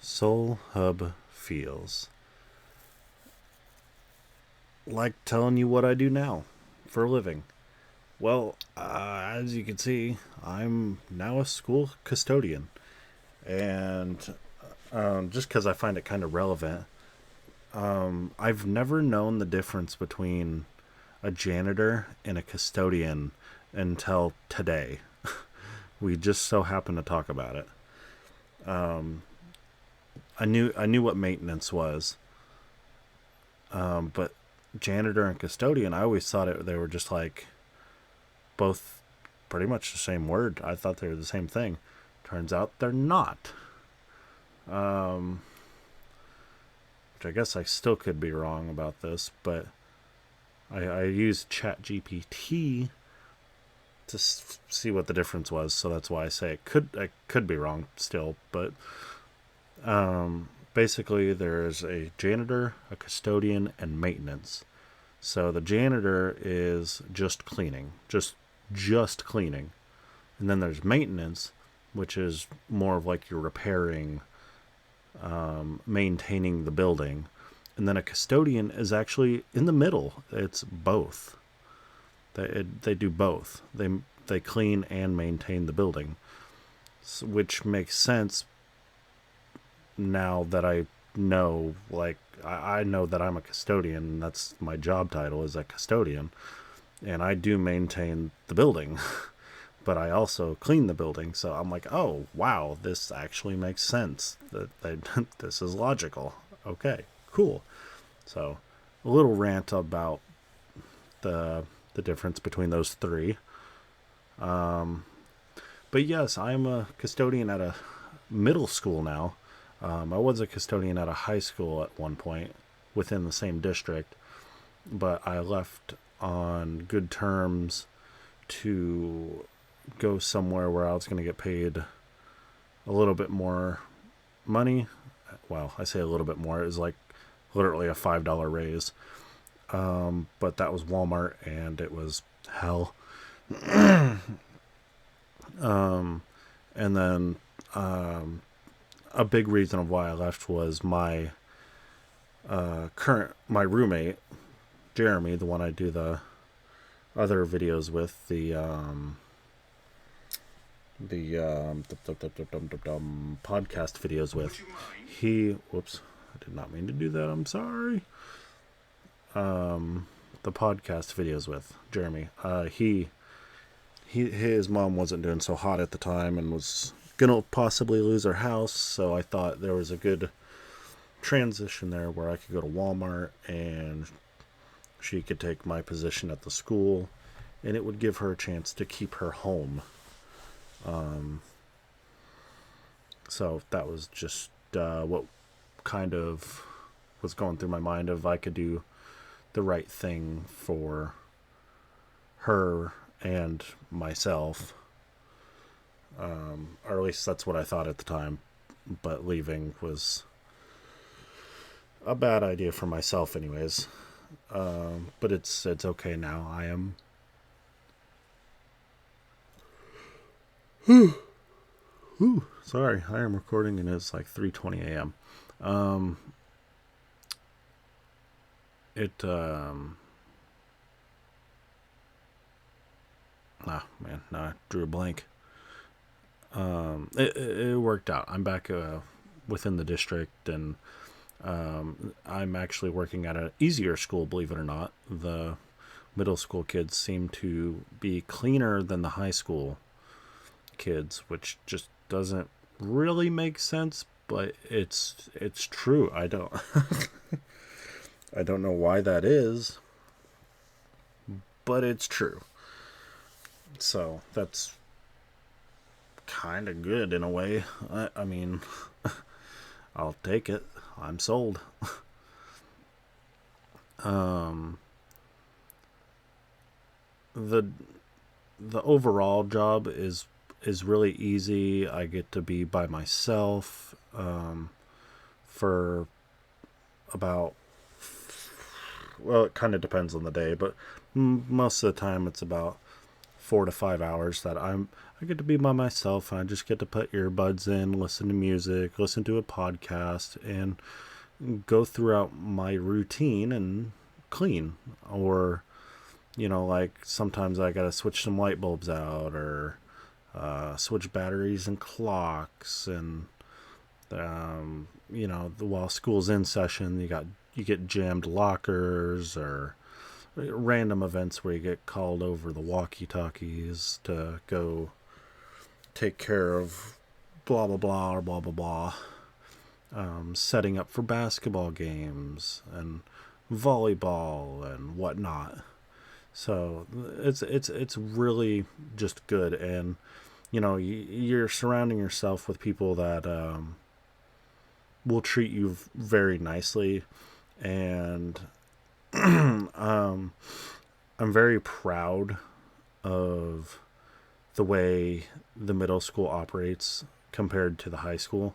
SoulHubFeels. Like telling you what I do now for a living. Well, as you can see, I'm now a school custodian. And just because I find it kind of relevant, I've never known the difference between a janitor and a custodian until today. We just so happened to talk about it. I knew what maintenance was, but janitor and custodian, I always thought they were just like both pretty much the same word. I thought they were the same thing. Turns out they're not. Which I guess I still could be wrong about this, but I used ChatGPT to see what the difference was, so that's why I say I could be wrong still, but basically there's a janitor, a custodian, and maintenance. So the janitor is just cleaning, just cleaning. And then there's maintenance, which is more of like you're repairing, maintaining the building. And then a custodian is actually in the middle. It's both. They do both. They clean and maintain the building, which makes sense now that I know, like, I know that I'm a custodian. That's my job title, is a custodian. And I do maintain the building, but I also clean the building. So I'm like, oh, wow, this actually makes sense. This is logical. Okay, cool. So a little rant about the difference between those three. But yes, I'm a custodian at a middle school now. I was a custodian at a high school at one point within the same district, but I left on good terms to go somewhere where I was going to get paid a little bit more money. Well, I say a little bit more. It was like literally a $5 raise. But that was Walmart, and it was hell. And then a big reason of why I left was my roommate, Jeremy, the one I do the other videos with, the podcast videos with. Whoops, I did not mean to do that. I'm sorry. The podcast videos with Jeremy. His mom wasn't doing so hot at the time and was gonna possibly lose her house, so I thought there was a good transition there where I could go to Walmart and she could take my position at the school, and it would give her a chance to keep her home. So that was just what kind of was going through my mind, of I could do the right thing for her and myself. Or at least that's what I thought at the time. But leaving was a bad idea for myself anyways. But it's okay now. I am... Sorry, I am recording and it's like 3:20 a.m. I drew a blank. It worked out. I'm back within the district, and I'm actually working at an easier school, believe it or not. The middle school kids seem to be cleaner than the high school kids, which just doesn't really make sense, but it's true. I don't I don't know why that is, but it's true. So that's kind of good in a way. I mean, I'll take it. I'm sold. The overall job is really easy. I get to be by myself for about, well, it kind of depends on the day, but most of the time it's about 4 to 5 hours that I I get to be by myself, and I just get to put earbuds in, listen to music, listen to a podcast, and go throughout my routine and clean. Or, like sometimes I gotta switch some light bulbs out, or switch batteries and clocks, and while school's in session, you get jammed lockers, or random events where you get called over the walkie-talkies to go take care of blah blah blah or blah blah blah. Setting up for basketball games and volleyball and whatnot. So it's really just good, and you're surrounding yourself with people that will treat you very nicely, and I'm very proud of the way the middle school operates compared to the high school.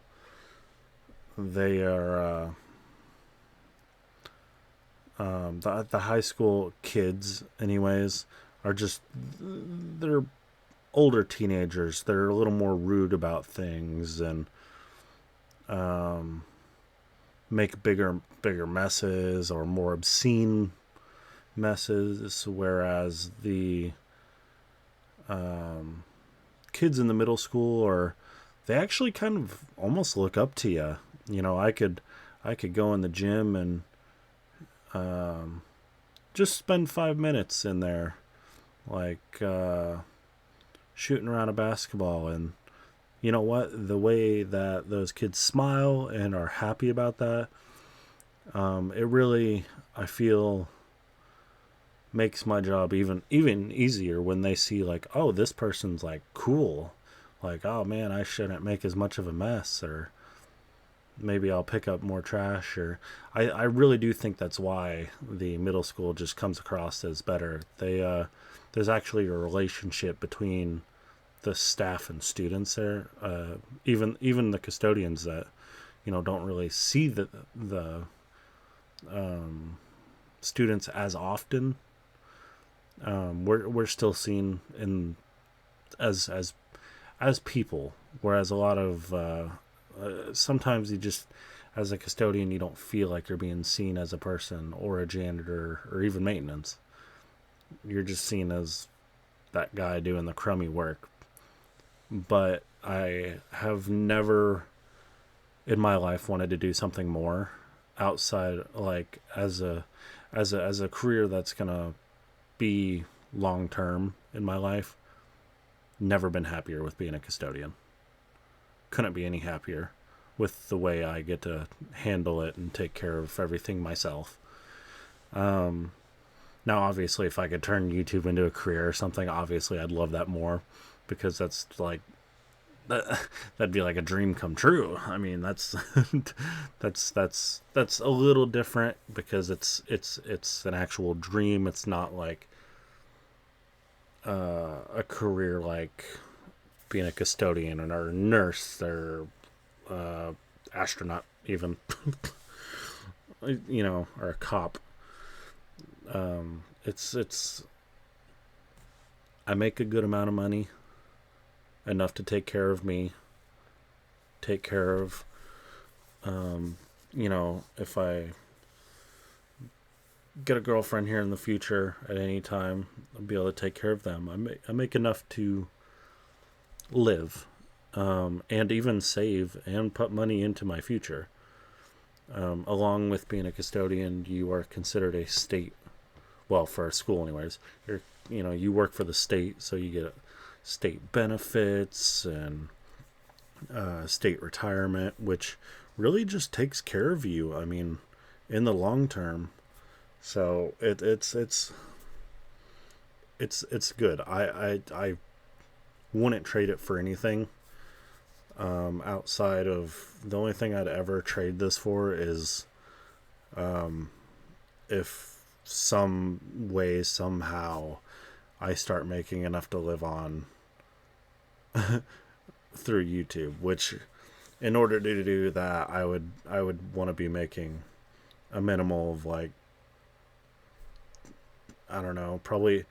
They are the high school kids, anyways, are just, they're older teenagers. They're a little more rude about things, and make bigger messes, or more obscene messes, whereas the kids in the middle school they actually kind of almost look up to you. I could go in the gym and just spend 5 minutes in there, like shooting around a basketball, and you know what? The way that those kids smile and are happy about that, it really, I feel, makes my job even easier when they see, like, oh, this person's like cool. Like, oh man, I shouldn't make as much of a mess, or maybe I'll pick up more trash. Or I really do think that's why the middle school just comes across as better. There's actually a relationship between the staff and students there. Even the custodians that don't really see the students as often. We're still seen in as people, whereas a lot of sometimes you just, as a custodian, you don't feel like you're being seen as a person, or a janitor, or even maintenance. You're just seen as that guy doing the crummy work. But I have never in my life wanted to do something more outside, like as a career that's gonna be long term in my life. Never been happier with being a custodian. Couldn't be any happier with the way I get to handle it and take care of everything myself. Now, obviously, if I could turn YouTube into a career or something, obviously I'd love that more, because that's like that'd be like a dream come true. I mean, that's that's a little different, because it's an actual dream. It's not like a career like being a custodian or a nurse or astronaut even, or a cop. It's I make a good amount of money, enough to take care of me, take care of if I get a girlfriend here in the future at any time, I'll be able to take care of them. I make enough to live, and even save and put money into my future. Along with being a custodian, you are considered a state, well, for a school anyways, you work for the state, so you get state benefits and state retirement, which really just takes care of you, I mean, in the long term. So it's good. I wouldn't trade it for anything. Outside of, the only thing I'd ever trade this for is if some way, somehow, I start making enough to live on through YouTube, which, in order to do that, I would want to be making a minimal of, like, I don't know, probably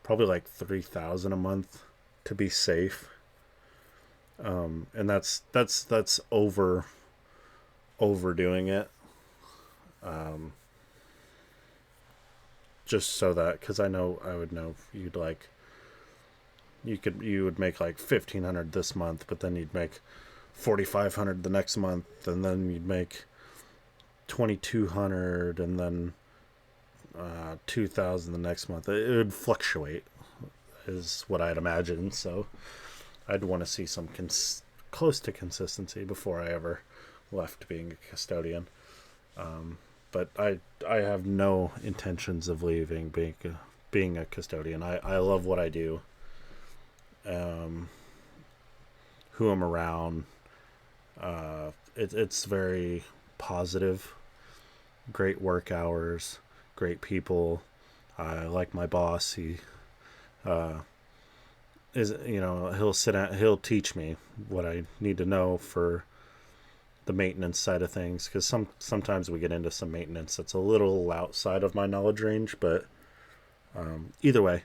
like $3,000 a month to be safe. And that's overdoing it. Just so that, because I would know you'd like, you would make like 1,500 this month, but then you'd make 4,500 the next month, and then you'd make 2,200, and then 2,000 the next month. It would fluctuate, is what I'd imagine. So I'd want to see some close to consistency before I ever left being a custodian. But I have no intentions of leaving being a custodian. I love what I do. Who I'm around. It's very positive. Great work hours. Great people. I like my boss. He he'll teach me what I need to know for the maintenance side of things, because sometimes we get into some maintenance that's a little outside of my knowledge range, but either way,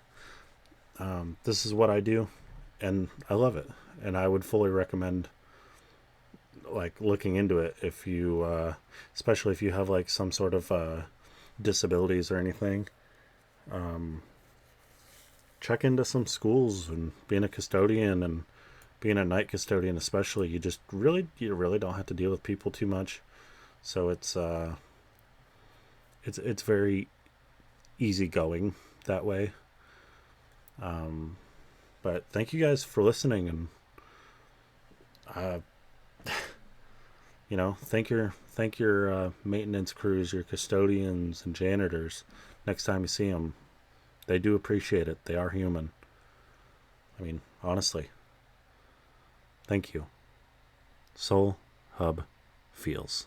this is what I do, and I love it, and I would fully recommend like looking into it if you especially if you have like some sort of disabilities or anything. Check into some schools and being a custodian, and being a night custodian especially, you really don't have to deal with people too much. So it's very easygoing that way. But thank you guys for listening, and uh, thank your maintenance crews, your custodians and janitors. Next time you see them, they do appreciate it. They are human. I mean, honestly, thank you. Soul Hub Feels.